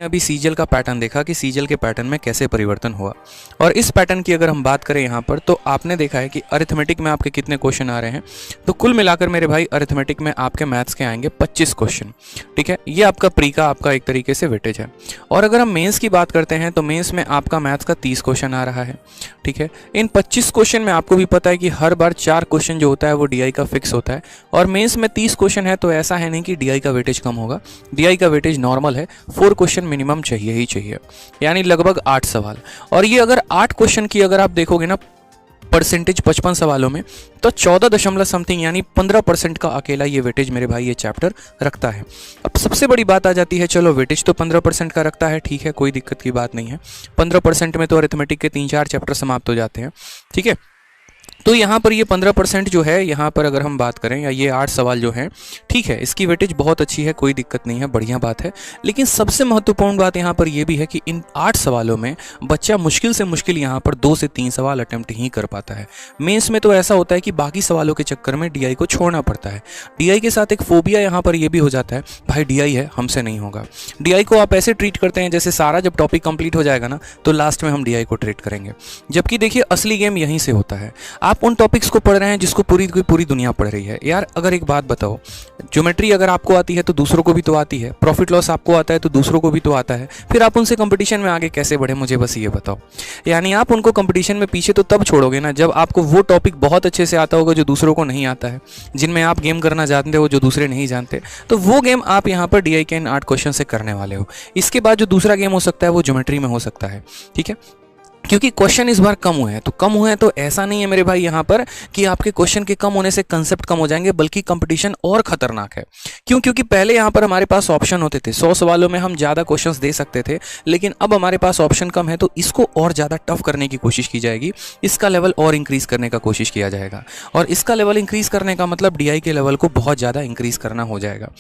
अभी सीजल का पैटर्न देखा कि सीजल के पैटर्न में कैसे परिवर्तन हुआ, और इस पैटर्न की अगर हम बात करें यहाँ पर तो आपने देखा है कि अरिथमेटिक में आपके कितने क्वेश्चन आ रहे हैं। तो कुल मिलाकर मेरे भाई अरिथमेटिक में आपके मैथ्स के आएंगे 25 क्वेश्चन। ठीक है, ये आपका प्री का आपका एक तरीके से वेटेज है। और अगर हम मेंस की बात करते हैं तो मेंस में आपका मैथ्स का 30 क्वेश्चन आ रहा है। ठीक है, इन 25 क्वेश्चन में आपको भी पता है कि हर बार 4 क्वेश्चन जो होता है वो डीआई का फिक्स होता है, और मेंस में 30 क्वेश्चन है तो ऐसा है नहीं कि डीआई का वेटेज कम होगा। डीआई का वेटेज नॉर्मल है, 4 क्वेश्चन मिनिमम चाहिए ही चाहिए, यानी लगभग 8 सवाल। और ये अगर 8 क्वेश्चन की अगर आप देखोगे ना परसेंटेज 55 सवालों में, तो 14 दशमलव समथिंग यानी 15% का अकेला ये वेटेज मेरे भाई ये चैप्टर रखता है। अब सबसे बड़ी बात आ जाती है, चलो वेटेज तो 15% का रखता है, ठीक है, कोई दिक्कत की बात नहीं है। 15% में तो अरिथमेटिक के 3-4 चैप्टर समाप्त हो जाते हैं। ठीक है, तो यहाँ पर ये 15% जो है, यहाँ पर अगर हम बात करें या ये 8 सवाल जो हैं, ठीक है, इसकी वेटेज बहुत अच्छी है, कोई दिक्कत नहीं है, बढ़िया बात है। लेकिन सबसे महत्वपूर्ण बात यहाँ पर ये भी है कि इन 8 सवालों में बच्चा मुश्किल से मुश्किल यहाँ पर 2 से 3 सवाल अटेम्प्ट ही कर पाता है। मेंस में तो ऐसा होता है कि बाकी सवालों के चक्कर में डीआई को छोड़ना पड़ता है। डीआई के साथ एक फोबिया यहाँ पर ये भी हो जाता है, भाई डीआई है, हमसे नहीं होगा। डीआई को आप ऐसे ट्रीट करते हैं जैसे सारा जब टॉपिक कंप्लीट हो जाएगा ना तो लास्ट में हम डीआई को ट्रीट करेंगे, जबकि देखिए असली गेम यहीं से होता है। आप उन टॉपिक्स को पढ़ रहे हैं जिसको पूरी दुनिया पढ़ रही है। यार अगर एक बात बताओ, ज्योमेट्री अगर आपको आती है तो दूसरों को भी तो आती है, प्रॉफिट लॉस आपको आता है तो दूसरों को भी तो आता है, फिर आप उनसे कंपटीशन में आगे कैसे बढ़े, मुझे बस ये बताओ। यानी आप उनको कंपटीशन में पीछे तो तब छोड़ोगे ना जब आपको वो टॉपिक बहुत अच्छे से आता होगा जो दूसरों को नहीं आता है, जिनमें आप गेम करना जानते हो जो दूसरे नहीं जानते। तो वो गेम आप यहाँ पर डीआई के इन 8 क्वेश्चन से करने वाले हो। इसके बाद जो दूसरा गेम हो सकता है वो ज्योमेट्री में हो सकता है। ठीक है, क्योंकि क्वेश्चन इस बार कम हुए हैं, तो कम हुए हैं तो ऐसा नहीं है मेरे भाई यहाँ पर कि आपके क्वेश्चन के कम होने से कंसेप्ट कम हो जाएंगे, बल्कि कंपटीशन और खतरनाक है। क्यों? क्योंकि पहले यहाँ पर हमारे पास ऑप्शन होते थे, 100 सवालों में हम ज़्यादा क्वेश्चंस दे सकते थे, लेकिन अब हमारे पास ऑप्शन कम है तो इसको और ज़्यादा टफ करने की कोशिश की जाएगी, इसका लेवल और इंक्रीज़ करने का कोशिश किया जाएगा। और इसका लेवल इंक्रीज़ करने का मतलब डीआई के लेवल को बहुत ज़्यादा इंक्रीज़ करना हो जाएगा।